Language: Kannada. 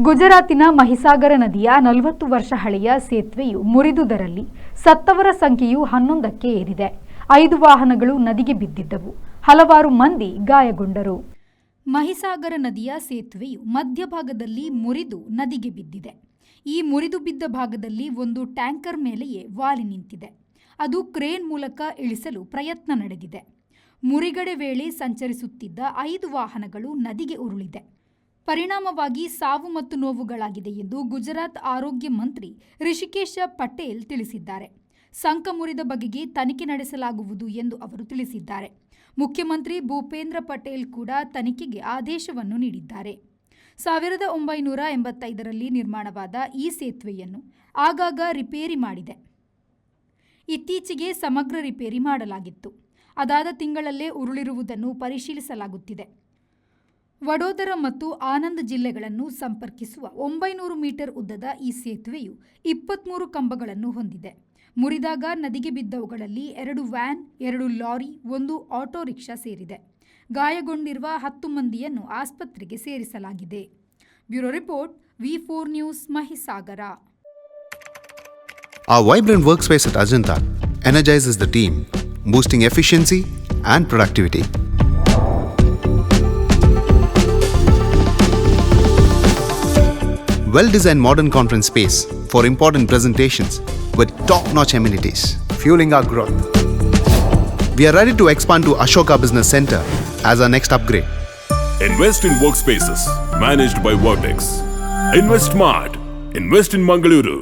ಗುಜರಾತಿನ ಮಹಿಸಾಗರ ನದಿಯ 40 ವರ್ಷ ಹಳೆಯ ಸೇತುವೆಯು ಮುರಿದುದರಲ್ಲಿ ಸತ್ತವರ ಸಂಖ್ಯೆಯು 11ಕ್ಕೆ ಏರಿದೆ. 5 ವಾಹನಗಳು ನದಿಗೆ ಬಿದ್ದಿದ್ದವು. ಹಲವಾರು ಮಂದಿ ಗಾಯಗೊಂಡರು. ಮಹಿಸಾಗರ ನದಿಯ ಸೇತುವೆಯು ಮಧ್ಯಭಾಗದಲ್ಲಿ ಮುರಿದು ನದಿಗೆ ಬಿದ್ದಿದೆ. ಈ ಮುರಿದು ಬಿದ್ದ ಭಾಗದಲ್ಲಿ ಒಂದು ಟ್ಯಾಂಕರ್ ಮೇಲೆಯೇ ವಾಲಿ ನಿಂತಿದೆ. ಅದು ಕ್ರೇನ್ ಮೂಲಕ ಇಳಿಸಲು ಪ್ರಯತ್ನ ನಡೆದಿದೆ. ಮುರಿಗಡೆ ವೇಳೆ ಸಂಚರಿಸುತ್ತಿದ್ದ 5 ವಾಹನಗಳು ನದಿಗೆ ಉರುಳಿದೆ. ಪರಿಣಾಮವಾಗಿ ಸಾವು ಮತ್ತು ನೋವುಗಳಾಗಿದೆ ಎಂದು ಗುಜರಾತ್ ಆರೋಗ್ಯ ಮಂತ್ರಿ ರಿಷಿಕೇಶ ಪಟೇಲ್ ತಿಳಿಸಿದ್ದಾರೆ. ಸಂಕ ಮುರಿದ ಬಗೆಗೆ ತನಿಖೆ ನಡೆಸಲಾಗುವುದು ಎಂದು ಅವರು ತಿಳಿಸಿದ್ದಾರೆ. ಮುಖ್ಯಮಂತ್ರಿ ಭೂಪೇಂದ್ರ ಪಟೇಲ್ ಕೂಡ ತನಿಖೆಗೆ ಆದೇಶವನ್ನು ನೀಡಿದ್ದಾರೆ. 1985ರಲ್ಲಿ ನಿರ್ಮಾಣವಾದ ಈ ಸೇತುವೆಯನ್ನು ಆಗಾಗ ರಿಪೇರಿ ಮಾಡಿದೆ. ಇತ್ತೀಚೆಗೆ ಸಮಗ್ರ ರಿಪೇರಿ ಮಾಡಲಾಗಿತ್ತು. ಅದಾದ ತಿಂಗಳಲ್ಲೇ ಉರುಳಿರುವುದನ್ನು ಪರಿಶೀಲಿಸಲಾಗುತ್ತಿದೆ. ವಡೋದರ ಮತ್ತು ಆನಂದ್ ಜಿಲ್ಲೆಗಳನ್ನು ಸಂಪರ್ಕಿಸುವ 900 ಮೀಟರ್ ಉದ್ದದ ಈ ಸೇತುವೆಯು 23 ಕಂಬಗಳನ್ನು ಹೊಂದಿದೆ. ಮುರಿದಾಗ ನದಿಗೆ ಬಿದ್ದವುಗಳಲ್ಲಿ 2 ವ್ಯಾನ್, 2 ಲಾರಿ, 1 ಆಟೋ ರಿಕ್ಷಾ ಸೇರಿದೆ. ಗಾಯಗೊಂಡಿರುವ 10 ಮಂದಿಯನ್ನು ಆಸ್ಪತ್ರೆಗೆ ಸೇರಿಸಲಾಗಿದೆ. Bureau report, V4 news, Mahisagar. Our vibrant workspace at Ajanta energizes the team, boosting efficiency and productivity. Well-designed modern conference space for important presentations with top-notch amenities, fueling our growth. We are ready to expand to Ashoka Business Center as our next upgrade. Invest in workspaces managed by Vortex. Invest smart. Invest in Mangaluru.